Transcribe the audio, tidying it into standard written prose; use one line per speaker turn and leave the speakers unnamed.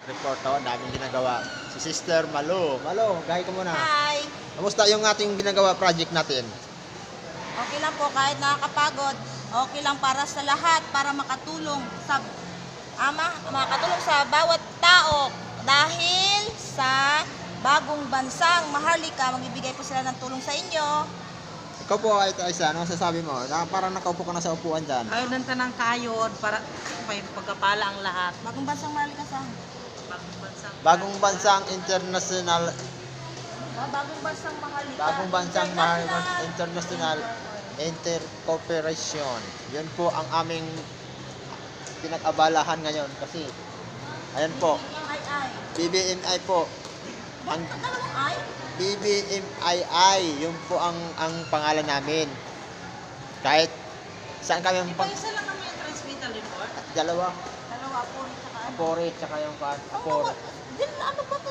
report to, daming ginagawa. Si Sister Malo. Malo, gahi ka muna.
Hi!
Kamusta yung ating ginagawa project natin?
Okay lang po kahit nakakapagod. Okay lang para sa lahat, para makatulong makatulong sa bawat tao. Dahil sa bagong bansang Maharlika, magbibigay po sila ng tulong sa inyo.
Ikaw po, Isa, ano sasabi mo? Parang nakaupo ka na sa upuan dyan.
Ayaw ng tanang kayod para may pagkapala ang lahat.
Bagong bansang Maharlika sa
Bagong bansang international,
bagong bansang Maharlika.
bagong bansang international intercooperation. Yun po ang aming pinag-abalahan ngayon kasi ayan po, BBMI po. Ang
Ay?
BBMII, yun po ang pangalan namin. Kahit saan kami
Isa lang kami yung transmittal report.
dalawa,
Dalawa po rin saka ano.
Apore, tsaka yung
Oh,
Apore.
ano ba ito?